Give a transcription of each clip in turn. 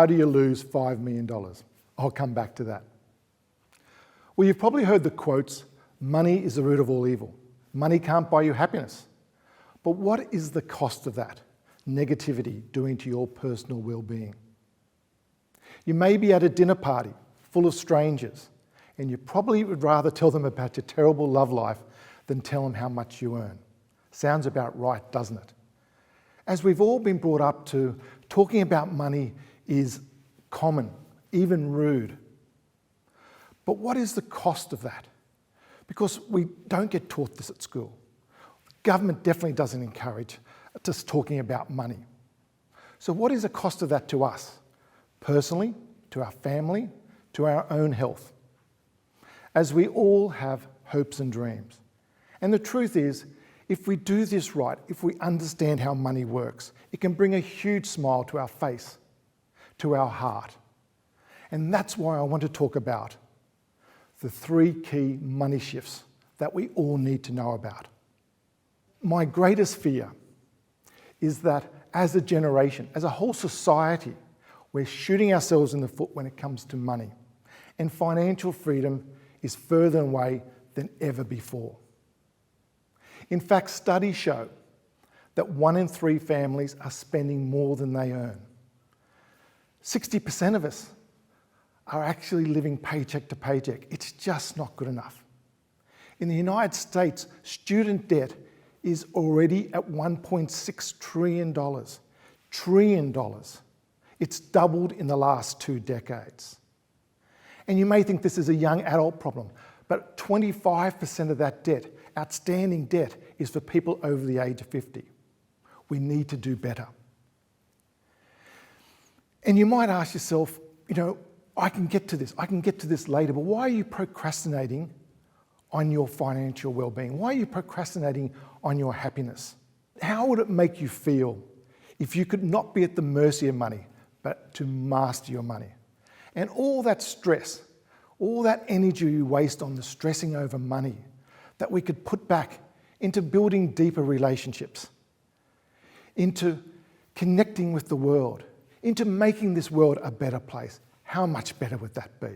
how do you lose $5 million? I'll come back to that. Well, you've probably heard the quotes, money is the root of all evil. Money can't buy you happiness. But what is the cost of that negativity doing to your personal well-being? You may be at a dinner party full of strangers, and you probably would rather tell them about your terrible love life than tell them how much you earn. Sounds about right, doesn't it? As we've all been brought up to, talking about money is common, even rude. But what is the cost of that? Because we don't get taught this at school. The government definitely doesn't encourage us talking about money. So what is the cost of that to us? Personally, to our family, to our own health? As we all have hopes and dreams. And the truth is, if we do this right, if we understand how money works, it can bring a huge smile to our face, to our heart. And that's why I want to talk about the 3 key money shifts that we all need to know about. My greatest fear is that as a generation, as a whole society, we're shooting ourselves in the foot when it comes to money. And financial freedom is further away than ever before. In fact, studies show that 1 in 3 families are spending more than they earn. 60% of us are actually living paycheck to paycheck. It's just not good enough. In the United States, student debt is already at $1.6 trillion. It's doubled in the last 2 decades. And you may think this is a young adult problem, but 25% of that debt, outstanding debt, is for people over the age of 50. We need to do better. And you might ask yourself, I can get to this later, but why are you procrastinating on your financial well-being? Why are you procrastinating on your happiness? How would it make you feel if you could not be at the mercy of money, but to master your money? And all that stress, all that energy you waste on the stressing over money, that we could put back into building deeper relationships, into connecting with the world, into making this world a better place. How much better would that be?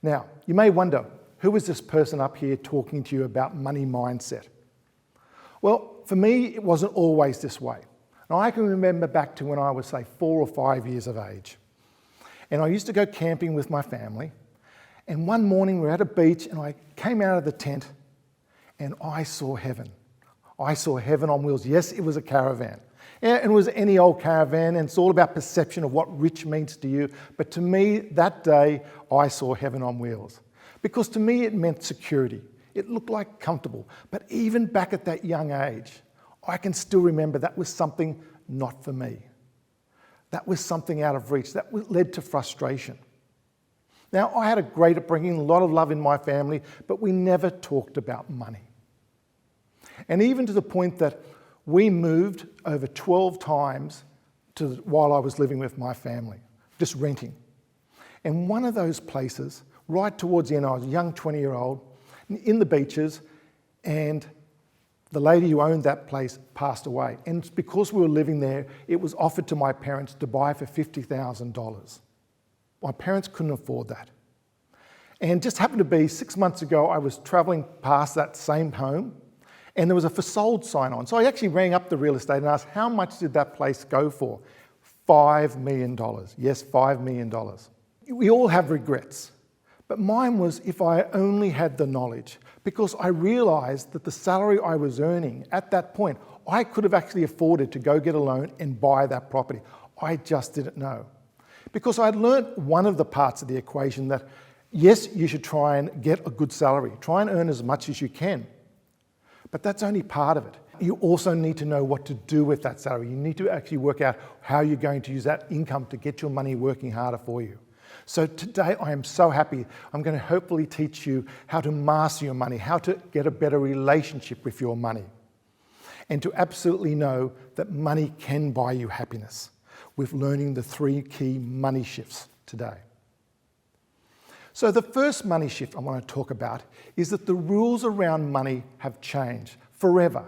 Now, you may wonder, who is this person up here talking to you about money mindset? Well, for me, it wasn't always this way. And I can remember back to when I was, say, 4 or 5 years of age. And I used to go camping with my family. And one morning we were at a beach and I came out of the tent and I saw heaven. I saw heaven on wheels. Yes, it was a caravan. And it was any old caravan, and it's all about perception of what rich means to you. But to me, that day, I saw heaven on wheels. Because to me, it meant security. It looked like comfortable. But even back at that young age, I can still remember that was something not for me. That was something out of reach. That led to frustration. Now, I had a great upbringing, a lot of love in my family, but we never talked about money. And even to the point that we moved over 12 times while I was living with my family, just renting. And one of those places, right towards the end, I was a young 20-year-old, in the beaches, and the lady who owned that place passed away. And because we were living there, it was offered to my parents to buy for $50,000. My parents couldn't afford that. And just happened to be 6 months ago, I was traveling past that same home, and there was a for sold sign on. So I actually rang up the real estate and asked, how much did that place go for? $5 million. Yes, $5 million. We all have regrets. But mine was if I only had the knowledge, because I realized that the salary I was earning at that point, I could have actually afforded to go get a loan and buy that property. I just didn't know. Because I'd learnt one of the parts of the equation that, yes, you should try and get a good salary. Try and earn as much as you can. But that's only part of it. You also need to know what to do with that salary. You need to actually work out how you're going to use that income to get your money working harder for you. So today I am so happy. I'm going to hopefully teach you how to master your money, how to get a better relationship with your money, and to absolutely know that money can buy you happiness with learning the 3 key money shifts today. So the first money shift I want to talk about is that the rules around money have changed forever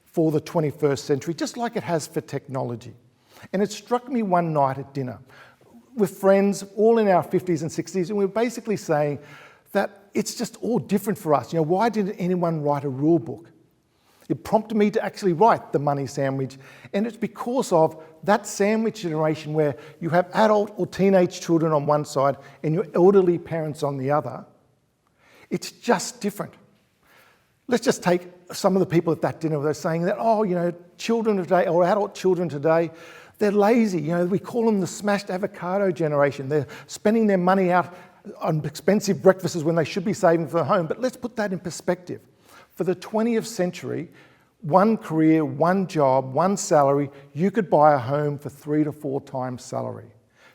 for the 21st century, just like it has for technology. And it struck me one night at dinner with friends, all in our 50s and 60s, and we were basically saying that it's just all different for us. Why didn't anyone write a rule book? It prompted me to actually write The Money Sandwich, and it's because of that sandwich generation where you have adult or teenage children on one side and your elderly parents on the other. It's just different. Let's just take some of the people at that dinner. They're saying that, children today, or adult children today, they're lazy. We call them the smashed avocado generation. They're spending their money out on expensive breakfasts when they should be saving for the home. But let's put that in perspective. For the 20th century, one career, one job, one salary, you could buy a home for 3 to 4 times salary.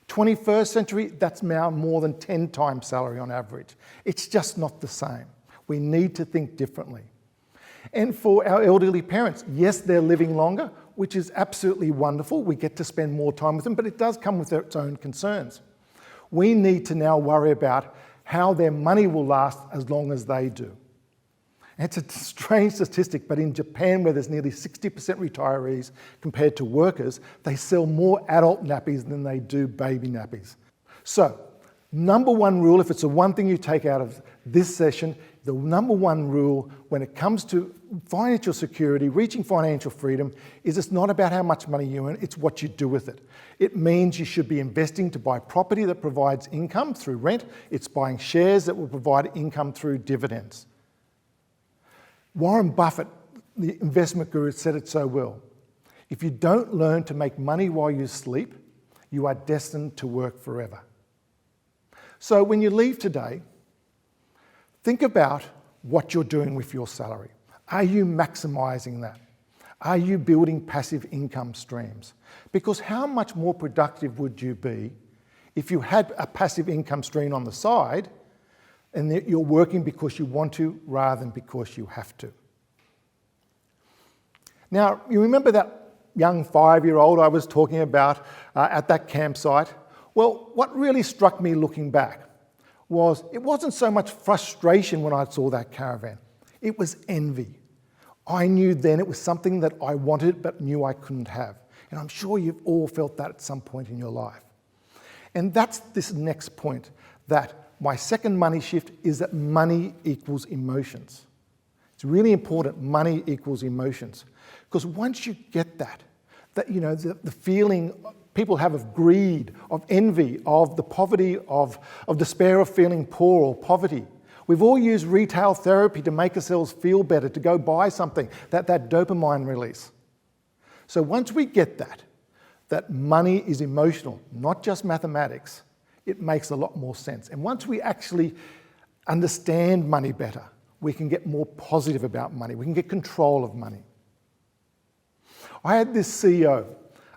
21st century, that's now more than 10 times salary on average. It's just not the same. We need to think differently. And for our elderly parents, yes, they're living longer, which is absolutely wonderful. We get to spend more time with them, but it does come with its own concerns. We need to now worry about how their money will last as long as they do. It's a strange statistic, but in Japan, where there's nearly 60% retirees compared to workers, they sell more adult nappies than they do baby nappies. So, number one rule, if it's the one thing you take out of this session, the number one rule when it comes to financial security, reaching financial freedom, is it's not about how much money you earn, it's what you do with it. It means you should be investing to buy property that provides income through rent. It's buying shares that will provide income through dividends. Warren Buffett, the investment guru, said it so well. If you don't learn to make money while you sleep, you are destined to work forever. So when you leave today, think about what you're doing with your salary. Are you maximising that? Are you building passive income streams? Because how much more productive would you be if you had a passive income stream on the side and that you're working because you want to rather than because you have to? Now, you remember that young 5-year-old I was talking about at that campsite? Well, what really struck me looking back was it wasn't so much frustration when I saw that caravan. It was envy. I knew then it was something that I wanted but knew I couldn't have. And I'm sure you've all felt that at some point in your life. And that's this next point, that my second money shift is that money equals emotions. It's really important, money equals emotions. Because once you get that the feeling people have of greed, of envy, of the poverty, of despair of feeling poor or poverty. We've all used retail therapy to make ourselves feel better, to go buy something, that dopamine release. So once we get that money is emotional, not just mathematics, it makes a lot more sense. And once we actually understand money better, we can get more positive about money. We can get control of money. I had this CEO.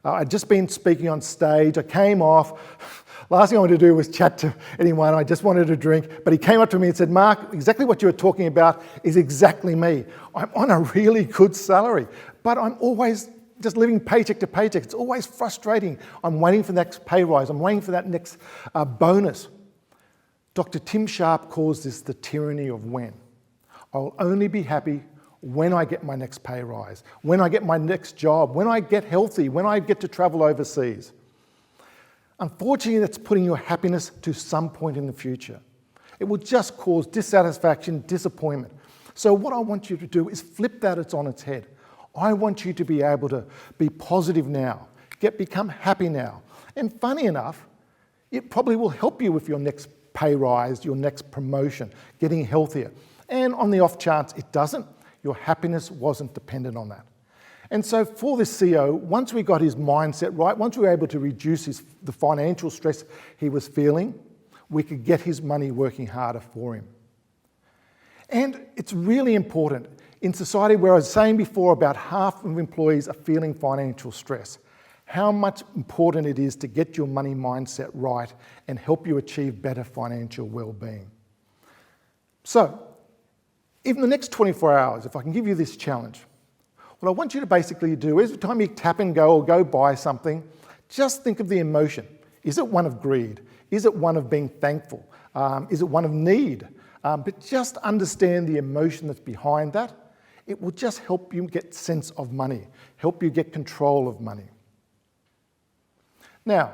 I'd just been speaking on stage. I came off. Last thing I wanted to do was chat to anyone. I just wanted a drink. But he came up to me and said, "Mark, exactly what you were talking about is exactly me. I'm on a really good salary, but I'm always just living paycheck to paycheck. It's always frustrating. I'm waiting for the next pay rise. I'm waiting for that next bonus." Dr. Tim Sharp calls this the tyranny of when. I'll only be happy when I get my next pay rise, when I get my next job, when I get healthy, when I get to travel overseas. Unfortunately, that's putting your happiness to some point in the future. It will just cause dissatisfaction, disappointment. So what I want you to do is flip that on its head. I want you to be able to be positive now, become happy now. And funny enough, it probably will help you with your next pay rise, your next promotion, getting healthier. And on the off chance it doesn't, your happiness wasn't dependent on that. And so for this CEO, once we got his mindset right, once we were able to reduce the financial stress he was feeling, we could get his money working harder for him. And it's really important in society where I was saying before about half of employees are feeling financial stress, how much important it is to get your money mindset right and help you achieve better financial well-being. So, even the next 24 hours, if I can give you this challenge, what I want you to basically do is every time you tap and go or go buy something, just think of the emotion. Is it one of greed? Is it one of being thankful? Is it one of need? But just understand the emotion that's behind that. It will just help you get sense of money, help you get control of money. Now,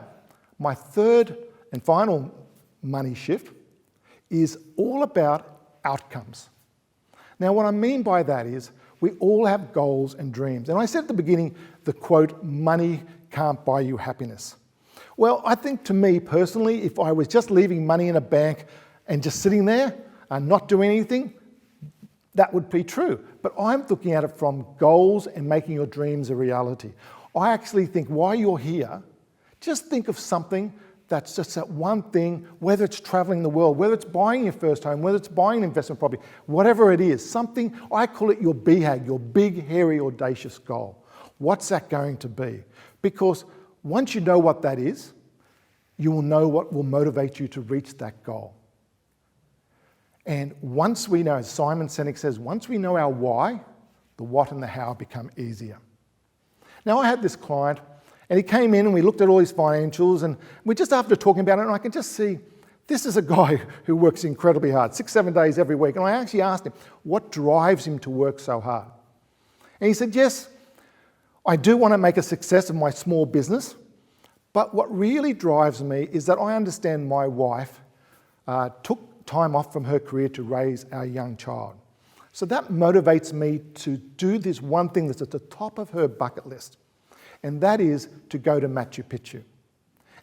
my third and final money shift is all about outcomes. Now, what I mean by that is we all have goals and dreams. And I said at the beginning, the quote, money can't buy you happiness. Well, I think to me personally, if I was just leaving money in a bank and just sitting there and not doing anything, that would be true. But I'm looking at it from goals and making your dreams a reality. I actually think while you're here, just think of something that's just that one thing, whether it's traveling the world, whether it's buying your first home, whether it's buying an investment property, whatever it is, something, I call it your BHAG, your big, hairy, audacious goal. What's that going to be? Because once you know what that is, you will know what will motivate you to reach that goal. And once we know, as Simon Sinek says, once we know our why, the what and the how become easier. Now, I had this client, and he came in and we looked at all his financials, and we just after talking about it, and I can just see this is a guy who works incredibly hard, 6-7 days every week. And I actually asked him, what drives him to work so hard? And he said, yes, I do want to make a success of my small business, but what really drives me is that I understand my wife took time off from her career to raise our young child. So that motivates me to do this one thing that's at the top of her bucket list, and that is to go to Machu Picchu.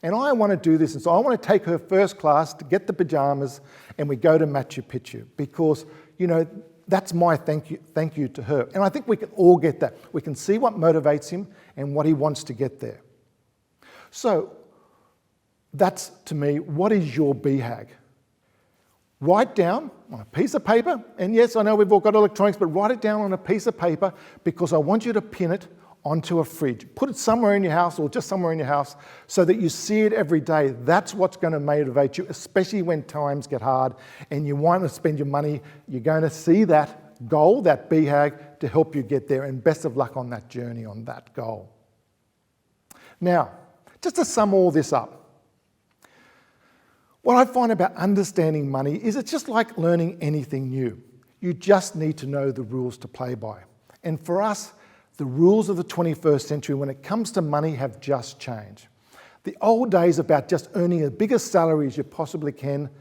And I want to do this, and so I want to take her first class to get the pajamas, and we go to Machu Picchu because, you know, that's my thank you to her. And I think we can all get that. We can see what motivates him and what he wants to get there. So that's, to me, what is your BHAG? Write down on a piece of paper, and yes, I know we've all got electronics, but write it down on a piece of paper because I want you to pin it onto a fridge. Put it somewhere in your house or just somewhere in your house so that you see it every day. That's what's going to motivate you, especially when times get hard and you want to spend your money. You're going to see that goal, that BHAG, to help you get there, and best of luck on that journey, on that goal. Now, just to sum all this up, what I find about understanding money is it's just like learning anything new. You just need to know the rules to play by. And for us, the rules of the 21st century when it comes to money have just changed. The old days about just earning the biggest salary as you possibly can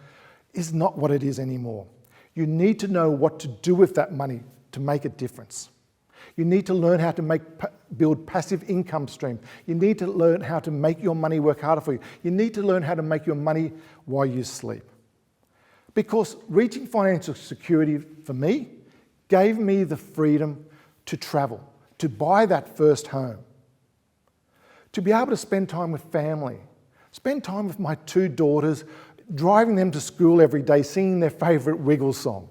is not what it is anymore. You need to know what to do with that money to make a difference. You need to learn how to build passive income streams. You need to learn how to make your money work harder for you. You need to learn how to make your money while you sleep. Because reaching financial security for me gave me the freedom to travel, to buy that first home, to be able to spend time with family, spend time with my 2 daughters, driving them to school every day, singing their favourite Wiggles song.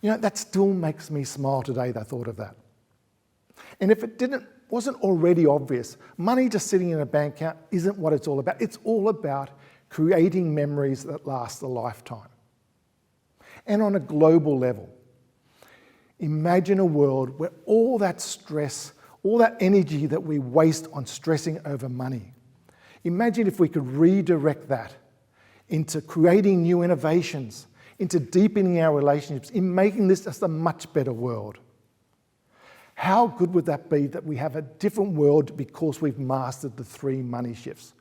You know, that still makes me smile today, the thought of that. And if it wasn't already obvious, money just sitting in a bank account isn't what it's all about. It's all about creating memories that last a lifetime. And on a global level, imagine a world where all that stress, all that energy that we waste on stressing over money, imagine if we could redirect that into creating new innovations, into deepening our relationships, in making this just a much better world. How good would that be that we have a different world because we've mastered the 3 money shifts?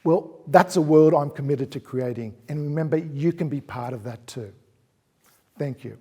Well, that's a world I'm committed to creating. And remember, you can be part of that too. Thank you.